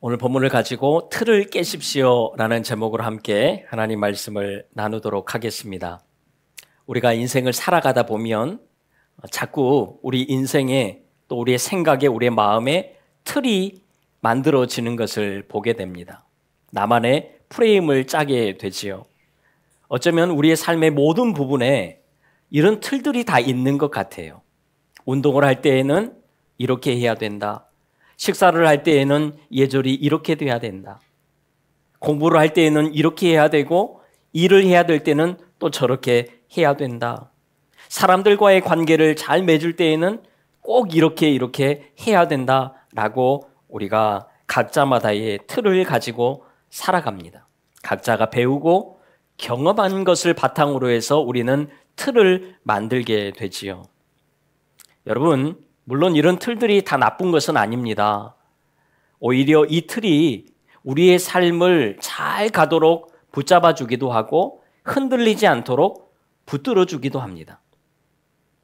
오늘 본문을 가지고 틀을 깨십시오라는 제목으로 함께 하나님 말씀을 나누도록 하겠습니다. 우리가 인생을 살아가다 보면 자꾸 우리 인생에 또 우리의 생각에 우리의 마음에 틀이 만들어지는 것을 보게 됩니다. 나만의 프레임을 짜게 되지요. 어쩌면 우리의 삶의 모든 부분에 이런 틀들이 다 있는 것 같아요. 운동을 할 때에는 이렇게 해야 된다. 식사를 할 때에는 예절이 이렇게 돼야 된다. 공부를 할 때에는 이렇게 해야 되고 일을 해야 될 때는 또 저렇게 해야 된다. 사람들과의 관계를 잘 맺을 때에는 꼭 이렇게 해야 된다라고 우리가 각자마다의 틀을 가지고 살아갑니다. 각자가 배우고 경험한 것을 바탕으로 해서 우리는 틀을 만들게 되지요. 여러분, 물론 이런 틀들이 다 나쁜 것은 아닙니다. 오히려 이 틀이 우리의 삶을 잘 가도록 붙잡아 주기도 하고 흔들리지 않도록 붙들어 주기도 합니다.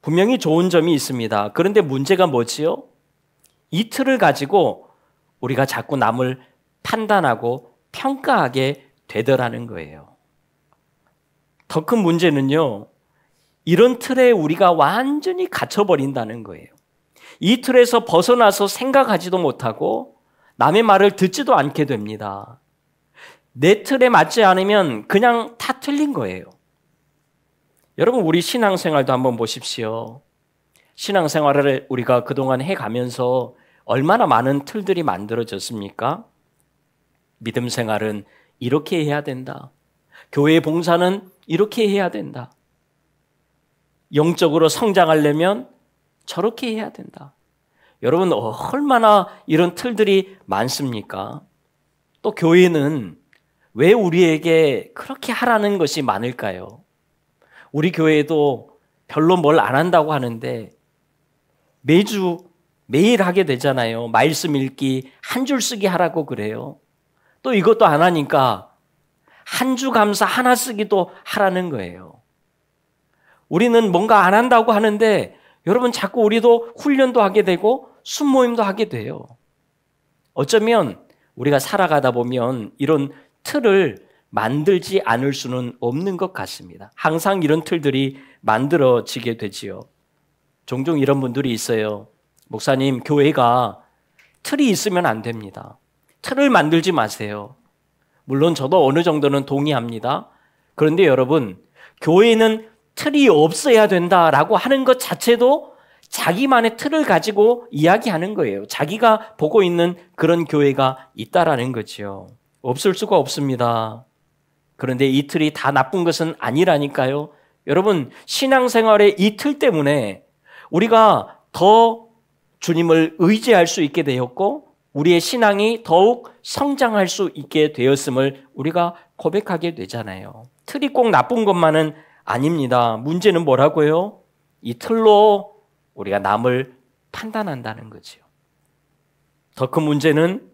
분명히 좋은 점이 있습니다. 그런데 문제가 뭐지요? 이 틀을 가지고 우리가 자꾸 남을 판단하고 평가하게 되더라는 거예요. 더 큰 문제는요, 이런 틀에 우리가 완전히 갇혀버린다는 거예요. 이 틀에서 벗어나서 생각하지도 못하고 남의 말을 듣지도 않게 됩니다. 내 틀에 맞지 않으면 그냥 다 틀린 거예요. 여러분, 우리 신앙생활도 한번 보십시오. 신앙생활을 우리가 그동안 해가면서 얼마나 많은 틀들이 만들어졌습니까? 믿음 생활은 이렇게 해야 된다. 교회 봉사는 이렇게 해야 된다. 영적으로 성장하려면 저렇게 해야 된다. 여러분, 얼마나 이런 틀들이 많습니까? 또 교회는 왜 우리에게 그렇게 하라는 것이 많을까요? 우리 교회도 별로 뭘 안 한다고 하는데 매일 하게 되잖아요. 말씀 읽기, 한 줄 쓰기 하라고 그래요. 또 이것도 안 하니까 한 주 감사 하나 쓰기도 하라는 거예요. 우리는 뭔가 안 한다고 하는데 여러분, 자꾸 우리도 훈련도 하게 되고 순모임도 하게 돼요. 어쩌면 우리가 살아가다 보면 이런 틀을 만들지 않을 수는 없는 것 같습니다. 항상 이런 틀들이 만들어지게 되지요. 종종 이런 분들이 있어요. 목사님, 교회가 틀이 있으면 안 됩니다. 틀을 만들지 마세요. 물론 저도 어느 정도는 동의합니다. 그런데 여러분, 교회는 틀이 없어야 된다라고 하는 것 자체도 자기만의 틀을 가지고 이야기하는 거예요. 자기가 보고 있는 그런 교회가 있다라는 거죠. 없을 수가 없습니다. 그런데 이 틀이 다 나쁜 것은 아니라니까요. 여러분, 신앙생활의 이 틀 때문에 우리가 더 주님을 의지할 수 있게 되었고 우리의 신앙이 더욱 성장할 수 있게 되었음을 우리가 고백하게 되잖아요. 틀이 꼭 나쁜 것만은 아닙니다. 문제는 뭐라고요? 이 틀로 우리가 남을 판단한다는 거죠. 더 큰 문제는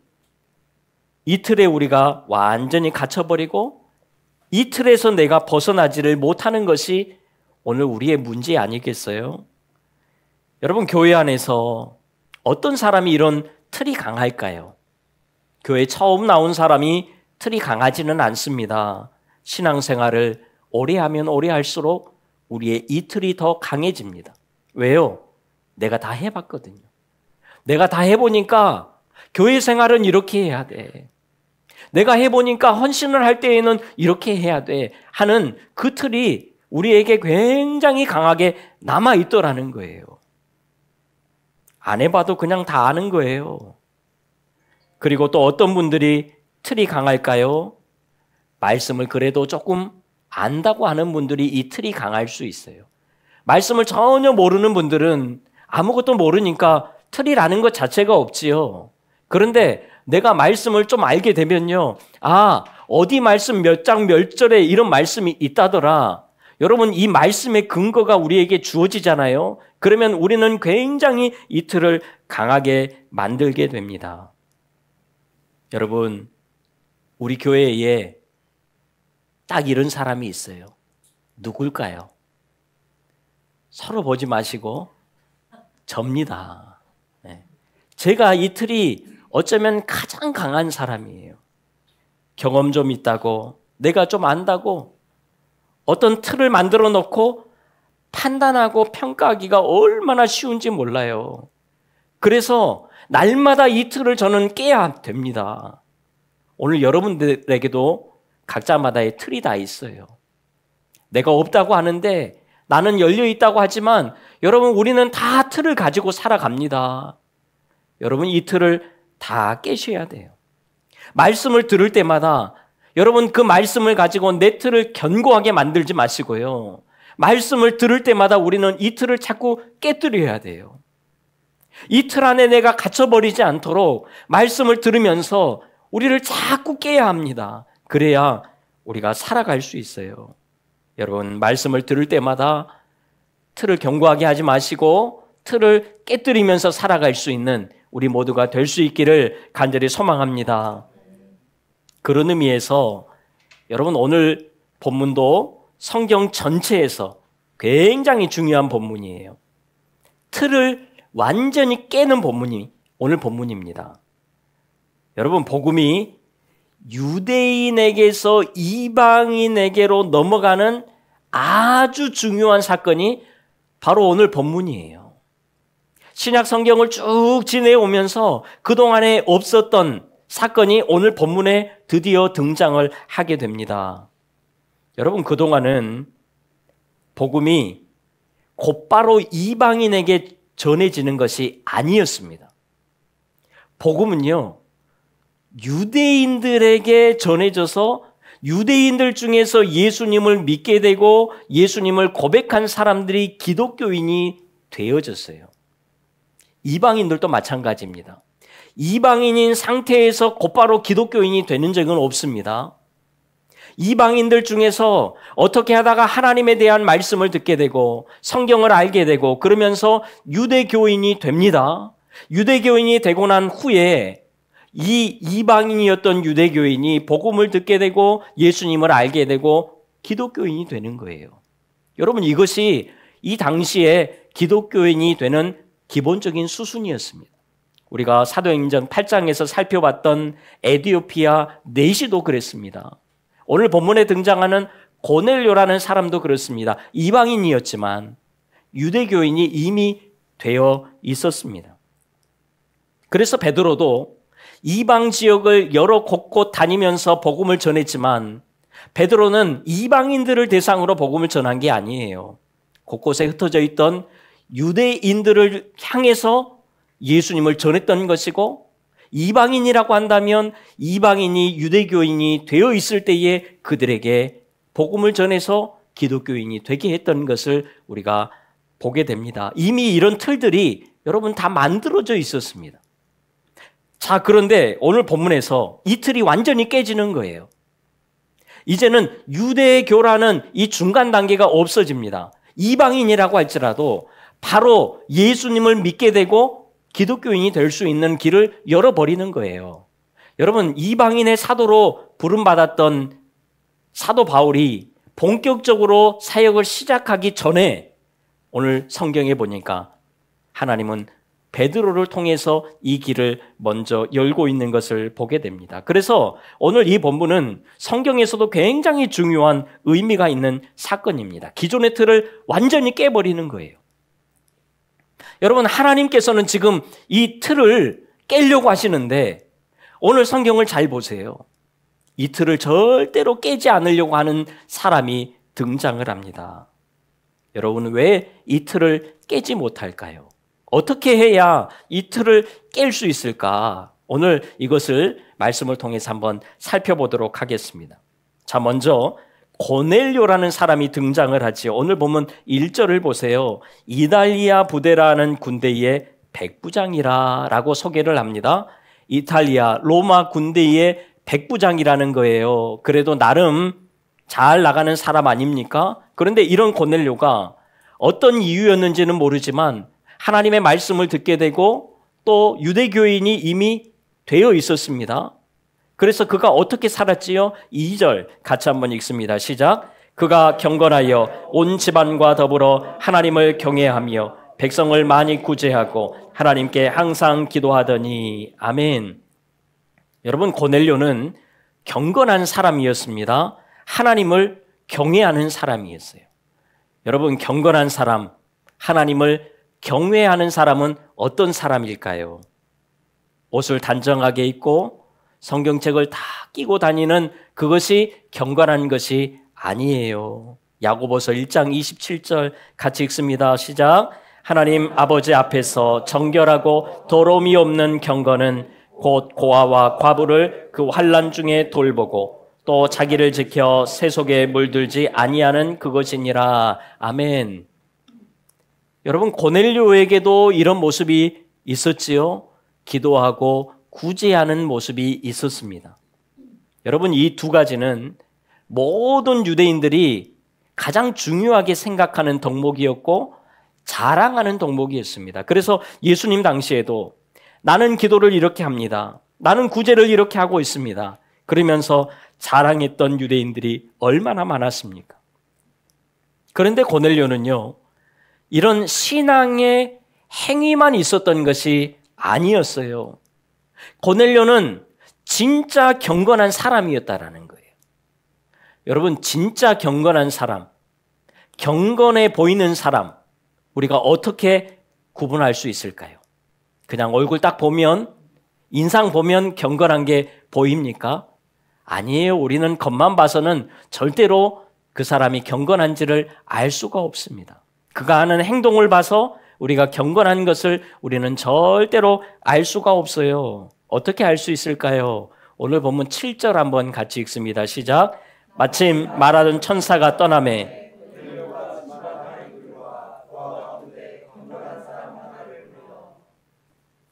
이 틀에 우리가 완전히 갇혀버리고 이 틀에서 내가 벗어나지를 못하는 것이 오늘 우리의 문제 아니겠어요? 여러분, 교회 안에서 어떤 사람이 이런 틀이 강할까요? 교회 처음 나온 사람이 틀이 강하지는 않습니다. 신앙생활을 오래 하면 오래 할수록 우리의 이 틀이 더 강해집니다. 왜요? 내가 다 해봤거든요. 내가 다 해보니까 교회 생활은 이렇게 해야 돼. 내가 해보니까 헌신을 할 때에는 이렇게 해야 돼 하는 그 틀이 우리에게 굉장히 강하게 남아있더라는 거예요. 안 해봐도 그냥 다 아는 거예요. 그리고 또 어떤 분들이 틀이 강할까요? 말씀을 그래도 조금 안다고 하는 분들이 이 틀이 강할 수 있어요. 말씀을 전혀 모르는 분들은 아무것도 모르니까 틀이라는 것 자체가 없지요. 그런데 내가 말씀을 좀 알게 되면요. 아, 어디 말씀 몇 장 몇 절에 이런 말씀이 있다더라. 여러분, 이 말씀의 근거가 우리에게 주어지잖아요. 그러면 우리는 굉장히 이 틀을 강하게 만들게 됩니다. 여러분, 우리 교회에 딱 이런 사람이 있어요. 누굴까요? 서로 보지 마시고 접니다. 제가 이 틀이 어쩌면 가장 강한 사람이에요. 경험 좀 있다고, 내가 좀 안다고 어떤 틀을 만들어 놓고 판단하고 평가하기가 얼마나 쉬운지 몰라요. 그래서 날마다 이 틀을 저는 깨야 됩니다. 오늘 여러분들에게도 각자마다의 틀이 다 있어요. 내가 없다고 하는데 나는 열려 있다고 하지만 여러분, 우리는 다 틀을 가지고 살아갑니다. 여러분, 이 틀을 다 깨셔야 돼요. 말씀을 들을 때마다 여러분, 그 말씀을 가지고 내 틀을 견고하게 만들지 마시고요. 말씀을 들을 때마다 우리는 이 틀을 자꾸 깨뜨려야 돼요. 이 틀 안에 내가 갇혀버리지 않도록 말씀을 들으면서 우리를 자꾸 깨야 합니다. 그래야 우리가 살아갈 수 있어요. 여러분, 말씀을 들을 때마다 틀을 견고하게 하지 마시고 틀을 깨뜨리면서 살아갈 수 있는 우리 모두가 될 수 있기를 간절히 소망합니다. 그런 의미에서 여러분, 오늘 본문도 성경 전체에서 굉장히 중요한 본문이에요. 틀을 완전히 깨는 본문이 오늘 본문입니다. 여러분, 복음이 유대인에게서 이방인에게로 넘어가는 아주 중요한 사건이 바로 오늘 본문이에요. 신약 성경을 쭉 지내오면서 그동안에 없었던 사건이 오늘 본문에 드디어 등장을 하게 됩니다. 여러분, 그동안은 복음이 곧바로 이방인에게 전해지는 것이 아니었습니다. 복음은요, 유대인들에게 전해져서 유대인들 중에서 예수님을 믿게 되고 예수님을 고백한 사람들이 기독교인이 되어졌어요. 이방인들도 마찬가지입니다. 이방인인 상태에서 곧바로 기독교인이 되는 적은 없습니다. 이방인들 중에서 어떻게 하다가 하나님에 대한 말씀을 듣게 되고 성경을 알게 되고 그러면서 유대교인이 됩니다. 유대교인이 되고 난 후에 이 이방인이었던 유대교인이 복음을 듣게 되고 예수님을 알게 되고 기독교인이 되는 거예요. 여러분, 이것이 이 당시에 기독교인이 되는 기본적인 수순이었습니다. 우리가 사도행전 8장에서 살펴봤던 에디오피아 내시도 그랬습니다. 오늘 본문에 등장하는 고넬료라는 사람도 그렇습니다. 이방인이었지만 유대교인이 이미 되어 있었습니다. 그래서 베드로도 이방 지역을 여러 곳곳 다니면서 복음을 전했지만 베드로는 이방인들을 대상으로 복음을 전한 게 아니에요. 곳곳에 흩어져 있던 유대인들을 향해서 예수님을 전했던 것이고, 이방인이라고 한다면 이방인이 유대교인이 되어 있을 때에 그들에게 복음을 전해서 기독교인이 되게 했던 것을 우리가 보게 됩니다. 이미 이런 틀들이 여러분 다 만들어져 있었습니다. 자, 그런데 오늘 본문에서 이 틀이 완전히 깨지는 거예요. 이제는 유대교라는 이 중간 단계가 없어집니다. 이방인이라고 할지라도 바로 예수님을 믿게 되고 기독교인이 될 수 있는 길을 열어버리는 거예요. 여러분, 이방인의 사도로 부름받았던 사도 바울이 본격적으로 사역을 시작하기 전에 오늘 성경에 보니까 하나님은 베드로를 통해서 이 길을 먼저 열고 있는 것을 보게 됩니다. 그래서 오늘 이 본문은 성경에서도 굉장히 중요한 의미가 있는 사건입니다. 기존의 틀을 완전히 깨버리는 거예요. 여러분, 하나님께서는 지금 이 틀을 깨려고 하시는데 오늘 성경을 잘 보세요. 이 틀을 절대로 깨지 않으려고 하는 사람이 등장을 합니다. 여러분, 왜 이 틀을 깨지 못할까요? 어떻게 해야 이 틀을 깰 수 있을까? 오늘 이것을 말씀을 통해서 한번 살펴보도록 하겠습니다. 자, 먼저 고넬료라는 사람이 등장을 하지요. 오늘 보면 1절을 보세요. 이달리아 부대라는 군대의 백부장이라고 소개를 합니다. 이탈리아, 로마 군대의 백부장이라는 거예요. 그래도 나름 잘 나가는 사람 아닙니까? 그런데 이런 고넬료가 어떤 이유였는지는 모르지만 하나님의 말씀을 듣게 되고 또 유대교인이 이미 되어 있었습니다. 그래서 그가 어떻게 살았지요? 2절 같이 한번 읽습니다. 시작. 그가 경건하여 온 집안과 더불어 하나님을 경외하며 백성을 많이 구제하고 하나님께 항상 기도하더니. 아멘. 여러분, 고넬료는 경건한 사람이었습니다. 하나님을 경외하는 사람이었어요. 여러분, 경건한 사람, 하나님을 경외하는 사람은 어떤 사람일까요? 옷을 단정하게 입고 성경책을 다 끼고 다니는 그것이 경건한 것이 아니에요. 야고보서 1장 27절 같이 읽습니다. 시작. 하나님 아버지 앞에서 정결하고 더러움이 없는 경건은 곧 고아와 과부를 그 환난 중에 돌보고 또 자기를 지켜 세속에 물들지 아니하는 그것이니라. 아멘. 여러분, 고넬료에게도 이런 모습이 있었지요. 기도하고 구제하는 모습이 있었습니다. 여러분, 이 두 가지는 모든 유대인들이 가장 중요하게 생각하는 덕목이었고 자랑하는 덕목이었습니다. 그래서 예수님 당시에도 나는 기도를 이렇게 합니다. 나는 구제를 이렇게 하고 있습니다. 그러면서 자랑했던 유대인들이 얼마나 많았습니까? 그런데 고넬료는요, 이런 신앙의 행위만 있었던 것이 아니었어요. 고넬료는 진짜 경건한 사람이었다라는 거예요. 여러분, 진짜 경건한 사람, 경건해 보이는 사람, 우리가 어떻게 구분할 수 있을까요? 그냥 얼굴 딱 보면, 인상 보면 경건한 게 보입니까? 아니에요. 우리는 겉만 봐서는 절대로 그 사람이 경건한지를 알 수가 없습니다. 그가 하는 행동을 봐서 우리가 경건한 것을 우리는 절대로 알 수가 없어요. 어떻게 알 수 있을까요? 오늘 본문 7절 한번 같이 읽습니다. 시작. 마침 말하던 천사가 떠나매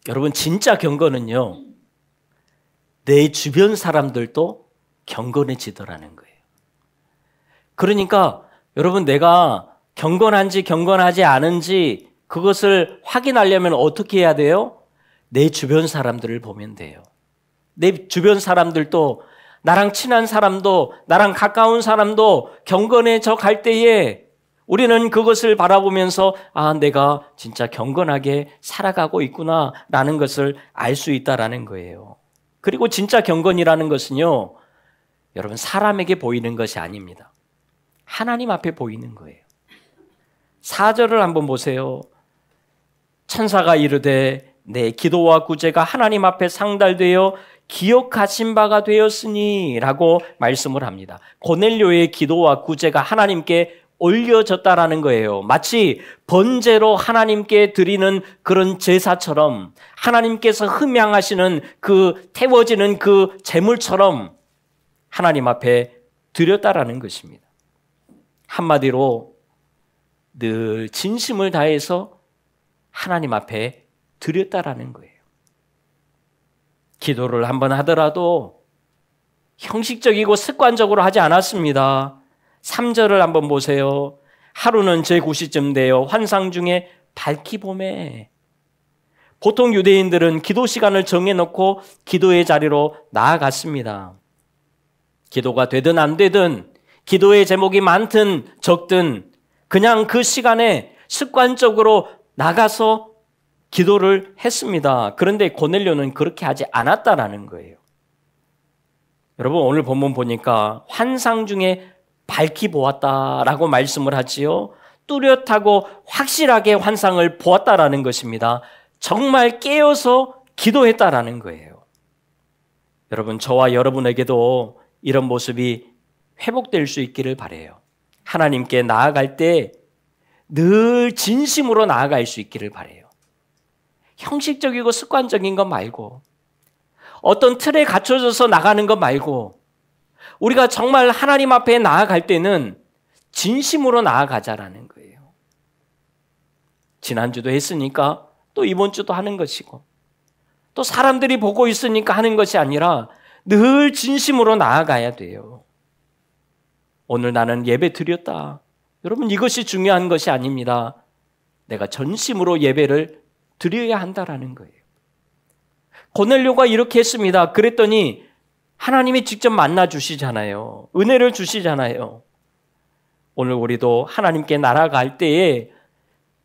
여러분, 진짜 경건은요, 내 주변 사람들도 경건해지더라는 거예요. 그러니까 여러분, 내가 경건한지 경건하지 않은지 그것을 확인하려면 어떻게 해야 돼요? 내 주변 사람들을 보면 돼요. 내 주변 사람들도, 나랑 친한 사람도, 나랑 가까운 사람도 경건해져 갈 때에 우리는 그것을 바라보면서 아, 내가 진짜 경건하게 살아가고 있구나라는 것을 알 수 있다라는 거예요. 그리고 진짜 경건이라는 것은요, 여러분, 사람에게 보이는 것이 아닙니다. 하나님 앞에 보이는 거예요. 4절을 한번 보세요. 천사가 이르되 내 기도와 구제가 하나님 앞에 상달되어 기억하신 바가 되었으니 라고 말씀을 합니다. 고넬료의 기도와 구제가 하나님께 올려졌다라는 거예요. 마치 번제로 하나님께 드리는 그런 제사처럼, 하나님께서 흠양하시는 그 태워지는 그 제물처럼 하나님 앞에 드렸다라는 것입니다. 한마디로 늘 진심을 다해서 하나님 앞에 드렸다라는 거예요. 기도를 한번 하더라도 형식적이고 습관적으로 하지 않았습니다. 3절을 한번 보세요. 하루는 제9시쯤 되어 환상 중에 밝히 보매. 보통 유대인들은 기도 시간을 정해놓고 기도의 자리로 나아갔습니다. 기도가 되든 안 되든, 기도의 제목이 많든 적든 그냥 그 시간에 습관적으로 나가서 기도를 했습니다. 그런데 고넬료는 그렇게 하지 않았다라는 거예요. 여러분, 오늘 본문 보니까 환상 중에 밝히 보았다라고 말씀을 하지요. 뚜렷하고 확실하게 환상을 보았다라는 것입니다. 정말 깨어서 기도했다라는 거예요. 여러분, 저와 여러분에게도 이런 모습이 회복될 수 있기를 바라요. 하나님께 나아갈 때 늘 진심으로 나아갈 수 있기를 바라요. 형식적이고 습관적인 것 말고, 어떤 틀에 갇혀져서 나가는 것 말고, 우리가 정말 하나님 앞에 나아갈 때는 진심으로 나아가자라는 거예요. 지난주도 했으니까 또 이번 주도 하는 것이고, 또 사람들이 보고 있으니까 하는 것이 아니라 늘 진심으로 나아가야 돼요. 오늘 나는 예배 드렸다. 여러분, 이것이 중요한 것이 아닙니다. 내가 전심으로 예배를 드려야 한다라는 거예요. 고넬료가 이렇게 했습니다. 그랬더니 하나님이 직접 만나 주시잖아요. 은혜를 주시잖아요. 오늘 우리도 하나님께 날아갈 때에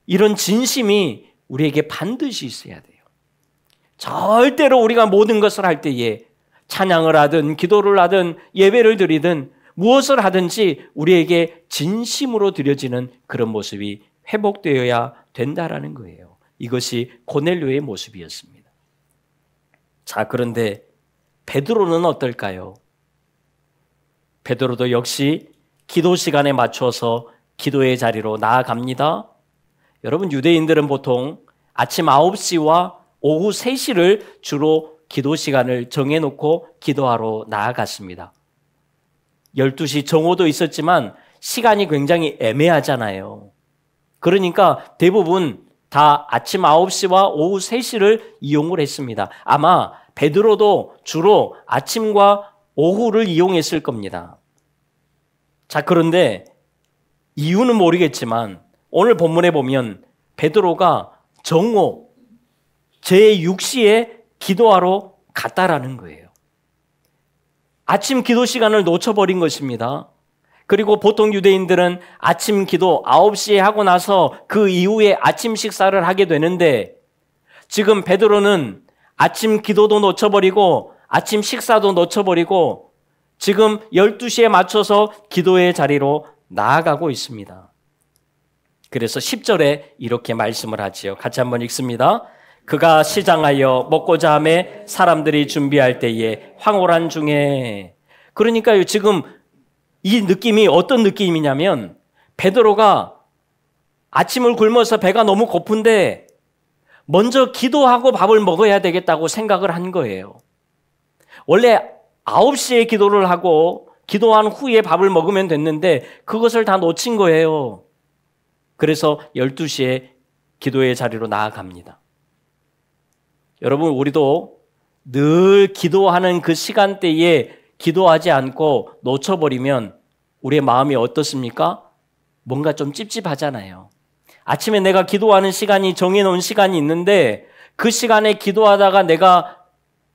이런 진심이 우리에게 반드시 있어야 돼요. 절대로 우리가 모든 것을 할 때에 찬양을 하든 기도를 하든 예배를 드리든 무엇을 하든지 우리에게 진심으로 드려지는 그런 모습이 회복되어야 된다라는 거예요. 이것이 고넬료의 모습이었습니다. 자, 그런데 베드로는 어떨까요? 베드로도 역시 기도 시간에 맞춰서 기도의 자리로 나아갑니다. 여러분, 유대인들은 보통 아침 9시와 오후 3시를 주로 기도 시간을 정해놓고 기도하러 나아갔습니다. 12시 정오도 있었지만 시간이 굉장히 애매하잖아요. 그러니까 대부분 다 아침 9시와 오후 3시를 이용을 했습니다. 아마 베드로도 주로 아침과 오후를 이용했을 겁니다. 자, 그런데 이유는 모르겠지만 오늘 본문에 보면 베드로가 정오 제6시에 기도하러 갔다라는 거예요. 아침 기도 시간을 놓쳐버린 것입니다. 그리고 보통 유대인들은 아침 기도 9시에 하고 나서 그 이후에 아침 식사를 하게 되는데 지금 베드로는 아침 기도도 놓쳐버리고 아침 식사도 놓쳐버리고 지금 12시에 맞춰서 기도의 자리로 나아가고 있습니다. 그래서 10절에 이렇게 말씀을 하지요. 같이 한번 읽습니다. 그가 시장하여 먹고자 하매 사람들이 준비할 때에 황홀한 중에. 그러니까요, 지금 이 느낌이 어떤 느낌이냐면 베드로가 아침을 굶어서 배가 너무 고픈데 먼저 기도하고 밥을 먹어야 되겠다고 생각을 한 거예요. 원래 9시에 기도를 하고 기도한 후에 밥을 먹으면 됐는데 그것을 다 놓친 거예요. 그래서 12시에 기도의 자리로 나아갑니다. 여러분, 우리도 늘 기도하는 그 시간대에 기도하지 않고 놓쳐버리면 우리의 마음이 어떻습니까? 뭔가 좀 찝찝하잖아요. 아침에 내가 기도하는 시간이 정해놓은 시간이 있는데 그 시간에 기도하다가 내가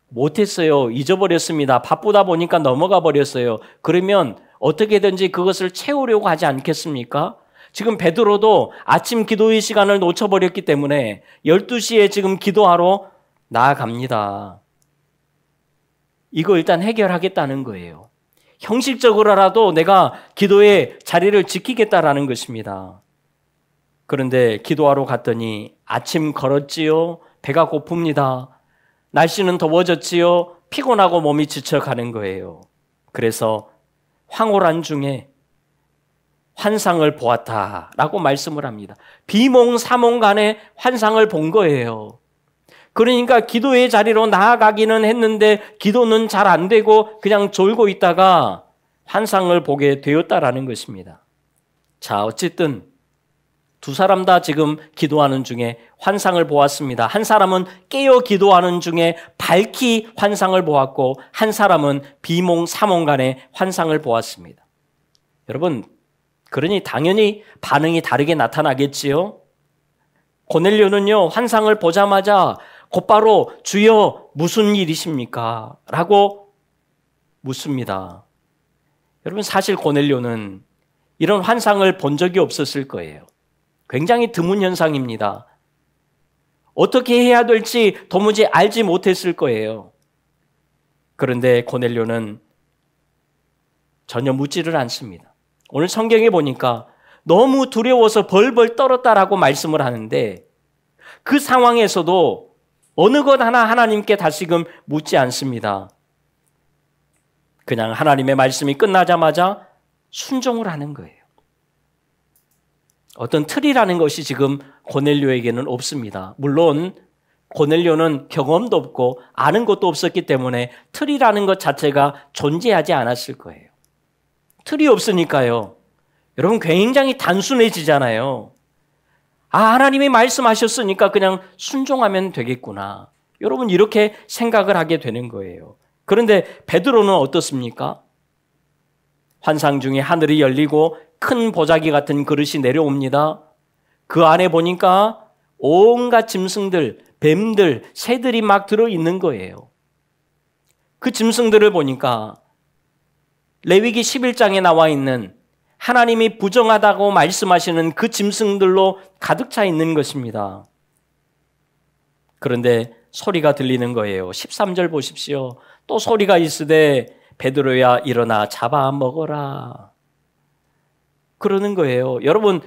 못했어요. 잊어버렸습니다. 바쁘다 보니까 넘어가 버렸어요. 그러면 어떻게든지 그것을 채우려고 하지 않겠습니까? 지금 베드로도 아침 기도의 시간을 놓쳐버렸기 때문에 12시에 지금 기도하러 나아갑니다. 이거 일단 해결하겠다는 거예요. 형식적으로라도 내가 기도의 자리를 지키겠다라는 것입니다. 그런데 기도하러 갔더니 아침 걸었지요. 배가 고픕니다. 날씨는 더워졌지요. 피곤하고 몸이 지쳐가는 거예요. 그래서 황홀한 중에 환상을 보았다라고 말씀을 합니다. 비몽사몽간에 환상을 본 거예요. 그러니까 기도의 자리로 나아가기는 했는데 기도는 잘 안 되고 그냥 졸고 있다가 환상을 보게 되었다라는 것입니다. 자, 어쨌든 두 사람 다 지금 기도하는 중에 환상을 보았습니다. 한 사람은 깨어 기도하는 중에 밝히 환상을 보았고 한 사람은 비몽사몽간에 환상을 보았습니다. 여러분, 그러니 당연히 반응이 다르게 나타나겠지요. 고넬료는요, 환상을 보자마자 곧바로 주여 무슨 일이십니까? 라고 묻습니다. 여러분, 사실 고넬료는 이런 환상을 본 적이 없었을 거예요. 굉장히 드문 현상입니다. 어떻게 해야 될지 도무지 알지 못했을 거예요. 그런데 고넬료는 전혀 묻지를 않습니다. 오늘 성경에 보니까 너무 두려워서 벌벌 떨었다라고 말씀을 하는데 그 상황에서도 어느 것 하나 하나님께 다시금 묻지 않습니다. 그냥 하나님의 말씀이 끝나자마자 순종을 하는 거예요. 어떤 틀이라는 것이 지금 고넬료에게는 없습니다. 물론 고넬료는 경험도 없고 아는 것도 없었기 때문에 틀이라는 것 자체가 존재하지 않았을 거예요. 틀이 없으니까요. 여러분, 굉장히 단순해지잖아요. 아, 하나님이 말씀하셨으니까 그냥 순종하면 되겠구나. 여러분, 이렇게 생각을 하게 되는 거예요. 그런데 베드로는 어떻습니까? 환상 중에 하늘이 열리고 큰 보자기 같은 그릇이 내려옵니다. 그 안에 보니까 온갖 짐승들, 뱀들, 새들이 막 들어있는 거예요. 그 짐승들을 보니까 레위기 11장에 나와 있는 하나님이 부정하다고 말씀하시는 그 짐승들로 가득 차 있는 것입니다. 그런데 소리가 들리는 거예요. 13절 보십시오. 또 소리가 있으되 베드로야 일어나 잡아먹어라. 그러는 거예요. 여러분,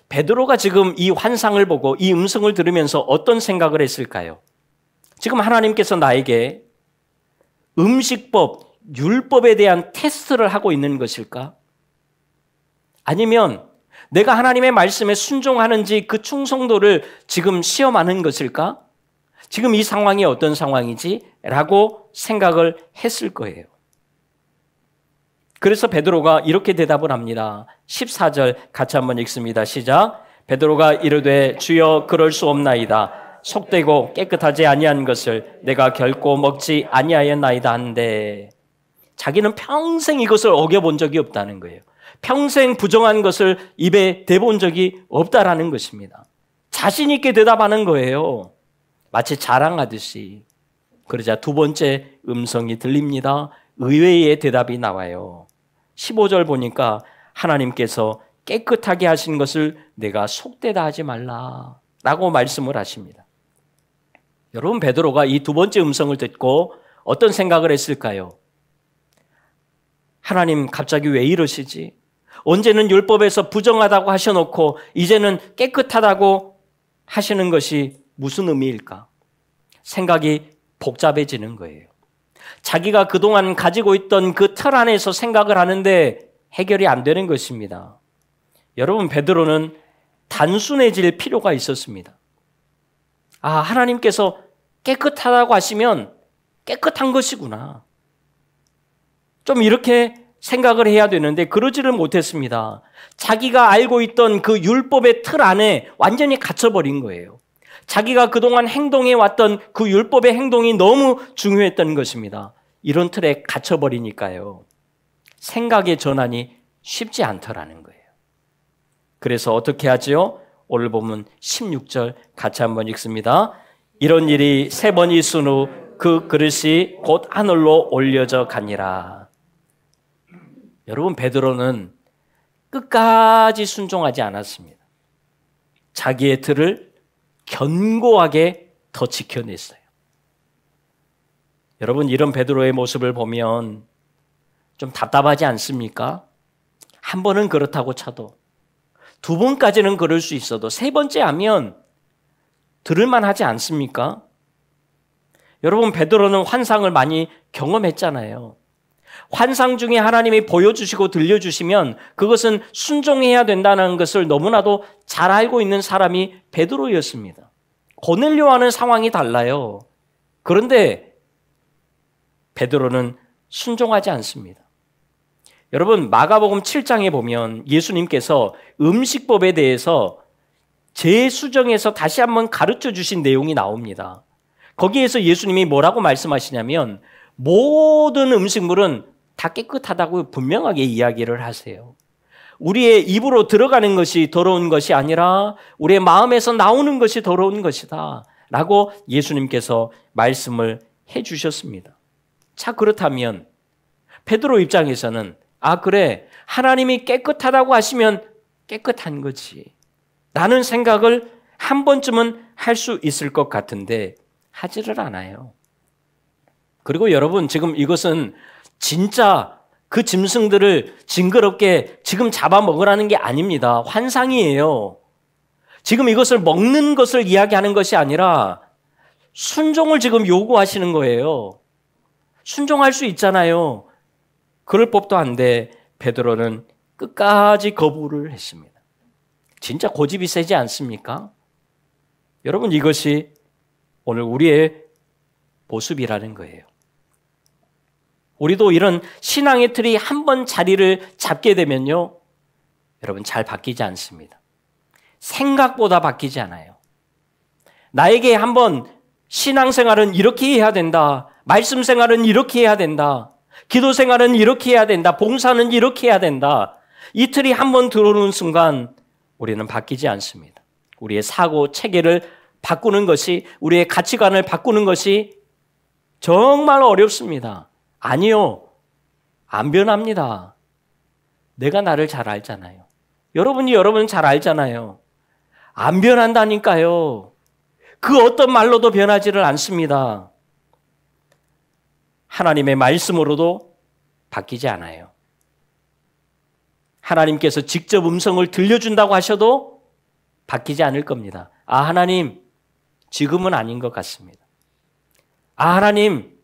베드로가 지금 이 환상을 보고 이 음성을 들으면서 어떤 생각을 했을까요? 지금 하나님께서 나에게 음식법, 율법에 대한 테스트를 하고 있는 것일까? 아니면 내가 하나님의 말씀에 순종하는지 그 충성도를 지금 시험하는 것일까? 지금 이 상황이 어떤 상황이지? 라고 생각을 했을 거예요. 그래서 베드로가 이렇게 대답을 합니다. 14절 같이 한번 읽습니다. 시작. 베드로가 이르되 주여 그럴 수 없나이다. 속되고 깨끗하지 아니한 것을 내가 결코 먹지 아니하였나이다 한데, 자기는 평생 이것을 어겨본 적이 없다는 거예요. 평생 부정한 것을 입에 대본 적이 없다라는 것입니다. 자신 있게 대답하는 거예요. 마치 자랑하듯이. 그러자 두 번째 음성이 들립니다. 의외의 대답이 나와요. 15절 보니까 하나님께서 깨끗하게 하신 것을 내가 속되다 하지 말라 라고 말씀을 하십니다. 여러분, 베드로가 이 두 번째 음성을 듣고 어떤 생각을 했을까요? 하나님 갑자기 왜 이러시지? 언제는 율법에서 부정하다고 하셔놓고 이제는 깨끗하다고 하시는 것이 무슨 의미일까? 생각이 복잡해지는 거예요. 자기가 그동안 가지고 있던 그 틀 안에서 생각을 하는데 해결이 안 되는 것입니다. 여러분, 베드로는 단순해질 필요가 있었습니다. 아, 하나님께서 깨끗하다고 하시면 깨끗한 것이구나. 좀 이렇게 생각을 해야 되는데 그러지를 못했습니다. 자기가 알고 있던 그 율법의 틀 안에 완전히 갇혀버린 거예요. 자기가 그동안 행동해왔던 그 율법의 행동이 너무 중요했던 것입니다. 이런 틀에 갇혀버리니까요. 생각의 전환이 쉽지 않더라는 거예요. 그래서 어떻게 하지요? 오늘 보면 16절 같이 한번 읽습니다. 이런 일이 3번 있은 후 그 그릇이 곧 하늘로 올려져 가니라. 여러분, 베드로는 끝까지 순종하지 않았습니다. 자기의 틀을 견고하게 더 지켜냈어요. 여러분, 이런 베드로의 모습을 보면 좀 답답하지 않습니까? 한 번은 그렇다고 쳐도, 두 번까지는 그럴 수 있어도 세 번째 하면 들을만 하지 않습니까? 여러분, 베드로는 환상을 많이 경험했잖아요. 환상 중에 하나님이 보여주시고 들려주시면 그것은 순종해야 된다는 것을 너무나도 잘 알고 있는 사람이 베드로였습니다. 고넬료와는 상황이 달라요. 그런데 베드로는 순종하지 않습니다. 여러분, 마가복음 7장에 보면 예수님께서 음식법에 대해서 재수정해서 다시 한번 가르쳐 주신 내용이 나옵니다. 거기에서 예수님이 뭐라고 말씀하시냐면 모든 음식물은 다 깨끗하다고 분명하게 이야기를 하세요. 우리의 입으로 들어가는 것이 더러운 것이 아니라 우리의 마음에서 나오는 것이 더러운 것이다 라고 예수님께서 말씀을 해 주셨습니다. 자, 그렇다면 베드로 입장에서는 아, 그래, 하나님이 깨끗하다고 하시면 깨끗한 거지 라는 생각을 한 번쯤은 할 수 있을 것 같은데 하지를 않아요. 그리고 여러분, 지금 이것은 진짜 그 짐승들을 징그럽게 지금 잡아먹으라는 게 아닙니다. 환상이에요. 지금 이것을 먹는 것을 이야기하는 것이 아니라 순종을 지금 요구하시는 거예요. 순종할 수 있잖아요. 그럴 법도 한데 베드로는 끝까지 거부를 했습니다. 진짜 고집이 세지 않습니까? 여러분, 이것이 오늘 우리의 모습이라는 거예요. 우리도 이런 신앙의 틀이 한 번 자리를 잡게 되면요, 여러분, 잘 바뀌지 않습니다. 생각보다 바뀌지 않아요. 나에게 한번 신앙생활은 이렇게 해야 된다, 말씀 생활은 이렇게 해야 된다, 기도 생활은 이렇게 해야 된다, 봉사는 이렇게 해야 된다, 이 틀이 한번 들어오는 순간 우리는 바뀌지 않습니다. 우리의 사고 체계를 바꾸는 것이, 우리의 가치관을 바꾸는 것이 정말 어렵습니다. 아니요, 안 변합니다. 내가 나를 잘 알잖아요. 여러분이 여러분을 잘 알잖아요. 안 변한다니까요. 그 어떤 말로도 변하지를 않습니다. 하나님의 말씀으로도 바뀌지 않아요. 하나님께서 직접 음성을 들려준다고 하셔도 바뀌지 않을 겁니다. 아, 하나님, 지금은 아닌 것 같습니다. 아, 하나님,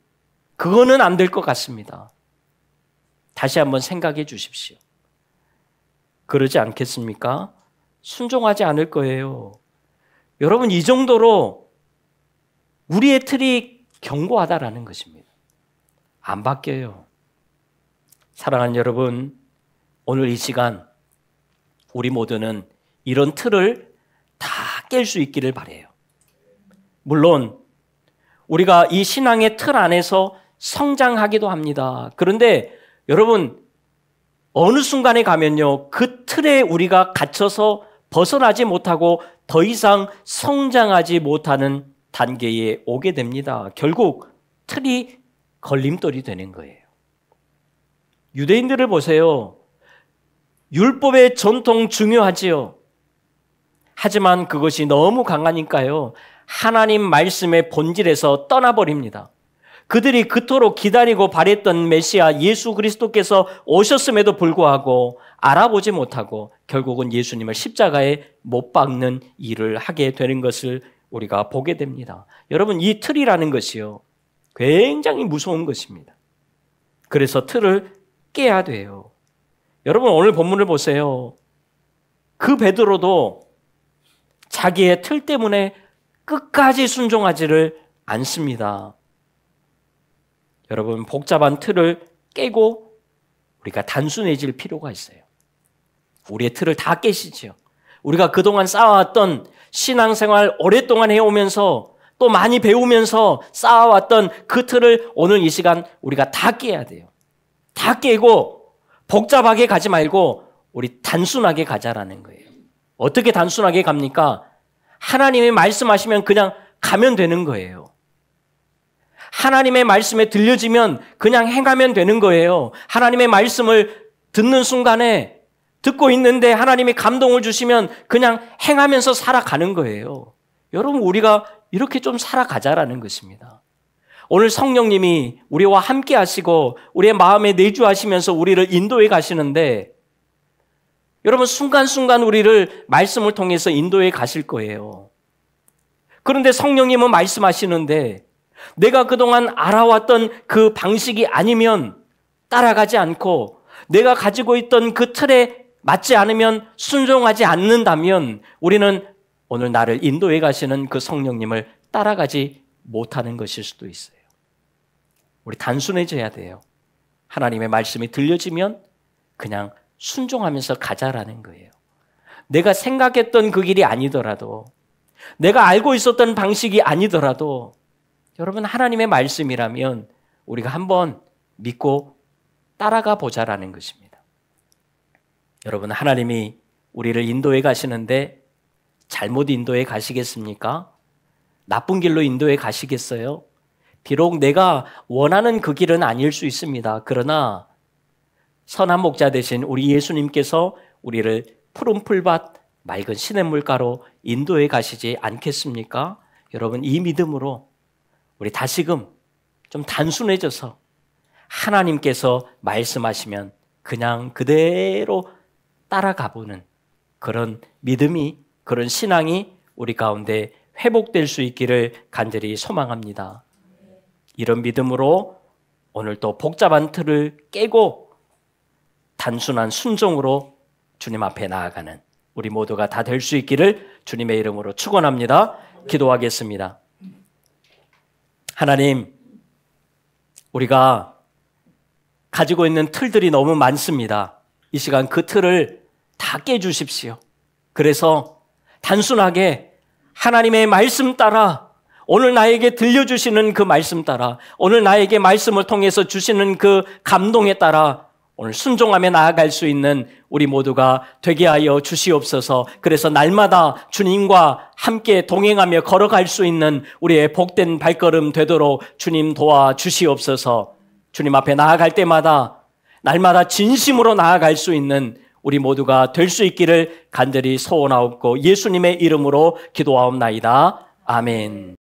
그거는 안 될 것 같습니다. 다시 한번 생각해 주십시오. 그러지 않겠습니까? 순종하지 않을 거예요. 여러분, 이 정도로 우리의 틀이 견고하다라는 것입니다. 안 바뀌어요. 사랑하는 여러분, 오늘 이 시간 우리 모두는 이런 틀을 다 깰 수 있기를 바라요. 물론 우리가 이 신앙의 틀 안에서 성장하기도 합니다. 그런데 여러분, 어느 순간에 가면요, 그 틀에 우리가 갇혀서 벗어나지 못하고 더 이상 성장하지 못하는 단계에 오게 됩니다. 결국 틀이 걸림돌이 되는 거예요. 유대인들을 보세요. 율법의 전통 중요하지요. 하지만 그것이 너무 강하니까요, 하나님 말씀의 본질에서 떠나버립니다. 그들이 그토록 기다리고 바랬던 메시아 예수 그리스도께서 오셨음에도 불구하고 알아보지 못하고 결국은 예수님을 십자가에 못 박는 일을 하게 되는 것을 우리가 보게 됩니다. 여러분, 이 틀이라는 것이요, 굉장히 무서운 것입니다. 그래서 틀을 깨야 돼요. 여러분, 오늘 본문을 보세요. 그 베드로도 자기의 틀 때문에 끝까지 순종하지를 않습니다. 여러분, 복잡한 틀을 깨고 우리가 단순해질 필요가 있어요. 우리의 틀을 다 깨시죠. 우리가 그동안 쌓아왔던 신앙생활 오랫동안 해오면서 또 많이 배우면서 쌓아왔던 그 틀을 오늘 이 시간 우리가 다 깨야 돼요. 다 깨고 복잡하게 가지 말고 우리 단순하게 가자라는 거예요. 어떻게 단순하게 갑니까? 하나님이 말씀하시면 그냥 가면 되는 거예요. 하나님의 말씀에 들려지면 그냥 행하면 되는 거예요. 하나님의 말씀을 듣는 순간에 듣고 있는데 하나님이 감동을 주시면 그냥 행하면서 살아가는 거예요. 여러분, 우리가 이렇게 좀 살아가자라는 것입니다. 오늘 성령님이 우리와 함께 하시고 우리의 마음에 내주하시면서 우리를 인도해 가시는데, 여러분, 순간순간 우리를 말씀을 통해서 인도해 가실 거예요. 그런데 성령님은 말씀하시는데 내가 그동안 알아왔던 그 방식이 아니면 따라가지 않고 내가 가지고 있던 그 틀에 맞지 않으면 순종하지 않는다면 우리는 오늘 나를 인도해 가시는 그 성령님을 따라가지 못하는 것일 수도 있어요. 우리 단순해져야 돼요. 하나님의 말씀이 들려지면 그냥 순종하면서 가자라는 거예요. 내가 생각했던 그 길이 아니더라도, 내가 알고 있었던 방식이 아니더라도 여러분, 하나님의 말씀이라면 우리가 한번 믿고 따라가 보자라는 것입니다. 여러분, 하나님이 우리를 인도해 가시는데 잘못 인도해 가시겠습니까? 나쁜 길로 인도해 가시겠어요? 비록 내가 원하는 그 길은 아닐 수 있습니다. 그러나 선한 목자 되신 우리 예수님께서 우리를 푸른 풀밭 맑은 시냇물가로 인도해 가시지 않겠습니까? 여러분, 이 믿음으로 우리 다시금 좀 단순해져서 하나님께서 말씀하시면 그냥 그대로 따라가보는 그런 믿음이, 그런 신앙이 우리 가운데 회복될 수 있기를 간절히 소망합니다. 이런 믿음으로 오늘 또 복잡한 틀을 깨고 단순한 순종으로 주님 앞에 나아가는 우리 모두가 다 될 수 있기를 주님의 이름으로 축원합니다. 기도하겠습니다. 하나님, 우리가 가지고 있는 틀들이 너무 많습니다. 이 시간 그 틀을 다 깨주십시오. 그래서 단순하게 하나님의 말씀 따라, 오늘 나에게 들려주시는 그 말씀 따라, 오늘 나에게 말씀을 통해서 주시는 그 감동에 따라 오늘 순종하며 나아갈 수 있는 우리 모두가 되게 하여 주시옵소서. 그래서 날마다 주님과 함께 동행하며 걸어갈 수 있는 우리의 복된 발걸음 되도록 주님 도와주시옵소서. 주님 앞에 나아갈 때마다 날마다 진심으로 나아갈 수 있는 우리 모두가 될 수 있기를 간절히 소원하옵고 예수님의 이름으로 기도하옵나이다. 아멘.